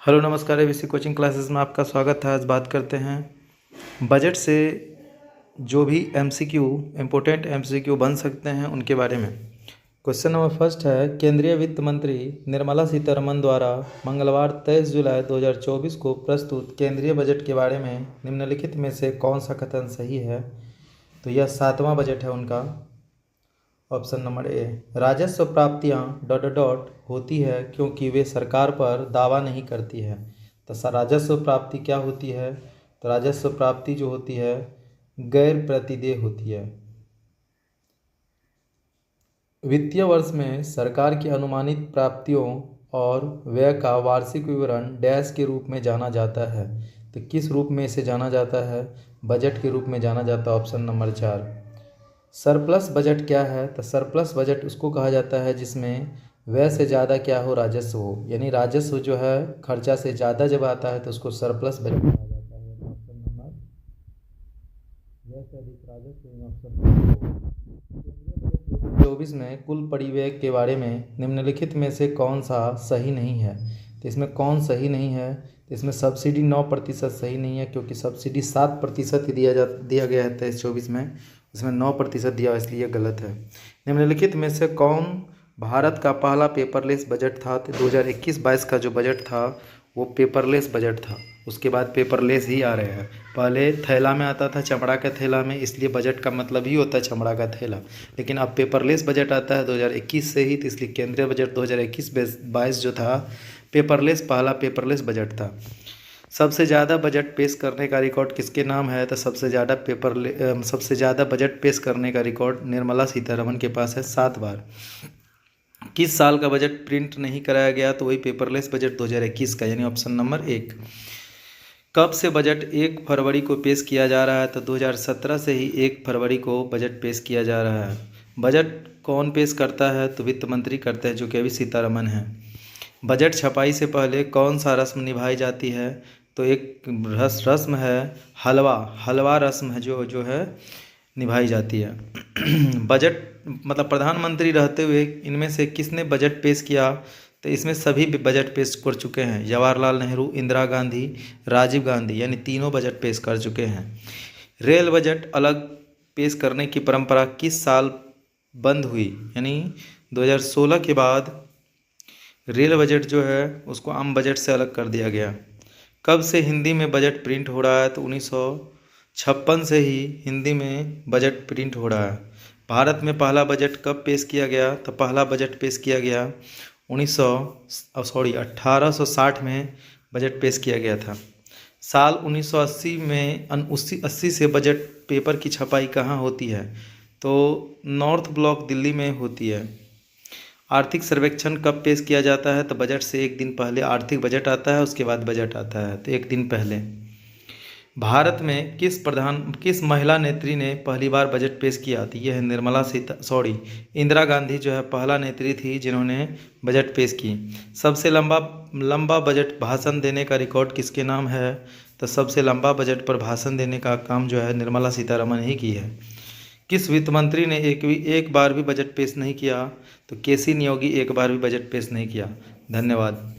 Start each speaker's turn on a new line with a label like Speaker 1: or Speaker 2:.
Speaker 1: Hello नमस्कार, ABC coaching classes में आपका स्वागत है। आज बात करते हैं बजट से जो भी एमसीक्यू इम्पोर्टेंट एमसीक्यू बन सकते हैं उनके बारे में। क्वेश्चन नंबर फर्स्ट है, केंद्रीय वित्त मंत्री निर्मला सीतारमण द्वारा मंगलवार 23 जुलाई 2024 को प्रस्तुत केंद्रीय बजट के बारे में निम्नलिखित में से कौन सा कथन सही है। तो यह 7वां बजट है उनका। ऑप्शन नंबर ए, राजस्व प्राप्तियां ... होती है क्योंकि वे सरकार पर दावा नहीं करती है। तो राजस्व प्राप्ति क्या होती है? तो राजस्व प्राप्ति जो होती है गैर प्रतिदेय होती है। वित्तीय वर्ष में सरकार की अनुमानित प्राप्तियों और व्यय का वार्षिक विवरण डैश के रूप में जाना जाता है। तो किस रूप में इसे जाना जाता है? बजट के रूप में जाना जाता है। Option number 4। सरप्लस बजट क्या है? तो सरप्लस बजट उसको कहा जाता है जिसमें व्यय से ज़्यादा क्या हो, राजस्व हो। यानी राजस्व जो है खर्चा से ज़्यादा जब आता है तो उसको सरप्लस बजट कहा जाता है। ऑप्शन नंबर व्यय से अधिक राजस्व। ऑप्शन 2024 में कुल परिव्यय के बारे में निम्नलिखित में से कौन सा सही नहीं है? तो इसमें कौन सही नहीं है? तो इसमें सब्सिडी 9% सही नहीं है, क्योंकि सब्सिडी 7% ही दिया गया है 23-24 में। उसमें 9% दिया, इसलिए गलत है। निम्नलिखित में से कौन भारत का पहला पेपरलेस बजट था? तो 2021-22 का जो बजट था वो पेपरलेस बजट था। उसके बाद पेपरलेस ही आ रहे हैं। पहले थैला में आता था, चमड़ा के थैला में, इसलिए बजट का मतलब ही होता है चमड़ा का थैला। लेकिन अब पेपरलेस बजट आता है 2021 से ही, तो इसलिए केंद्रीय बजट 2021-22 जो था पेपरलेस, पहला पेपरलेस बजट था। सबसे ज़्यादा बजट पेश करने का रिकॉर्ड किसके नाम है? तो सबसे ज़्यादा बजट पेश करने का रिकॉर्ड निर्मला सीतारमण के पास है, 7 बार। किस साल का बजट प्रिंट नहीं कराया गया? तो वही पेपरलेस बजट 2021 का, यानी ऑप्शन नंबर 1। कब से बजट 1 फरवरी को पेश किया जा रहा है? तो 2017 से ही 1 फरवरी को बजट पेश किया जा रहा है। बजट कौन पेश करता है? तो वित्त मंत्री करते हैं, जो कि अभी सीतारमण है। बजट छपाई से पहले कौन सा रस्म निभाई जाती है? तो एक रस्म है हलवा रस्म है जो है निभाई जाती है। बजट मतलब प्रधानमंत्री रहते हुए इनमें से किसने बजट पेश किया? तो इसमें सभी बजट पेश कर चुके हैं। जवाहरलाल नेहरू, इंदिरा गांधी, राजीव गांधी, यानी तीनों बजट पेश कर चुके हैं। रेल बजट अलग पेश करने की परंपरा किस साल बंद हुई? यानी 2016 के बाद रेल बजट जो है उसको आम बजट से अलग कर दिया गया। कब से हिंदी में बजट प्रिंट हो रहा है? तो 1956 से ही हिंदी में बजट प्रिंट हो रहा है। भारत में पहला बजट कब पेश किया गया? तो पहला बजट पेश किया गया 1860 में बजट पेश किया गया था। साल 1980 में 80 से बजट पेपर की छपाई कहाँ होती है? तो नॉर्थ ब्लॉक दिल्ली में होती है। आर्थिक सर्वेक्षण कब पेश किया जाता है? तो बजट से एक दिन पहले आर्थिक बजट आता है, उसके बाद बजट आता है, तो एक दिन पहले। भारत में किस महिला नेत्री ने पहली बार बजट पेश किया? तो यह है इंदिरा गांधी जो है पहला नेत्री थी जिन्होंने बजट पेश की। सबसे लंबा बजट भाषण देने का रिकॉर्ड किसके नाम है? तो सबसे लंबा बजट पर भाषण देने का काम जो है निर्मला सीतारमण ही की है। किस वित्त मंत्री ने एक बार भी बजट पेश नहीं किया? तो केसी नियोगी एक बार भी बजट पेश नहीं किया। धन्यवाद।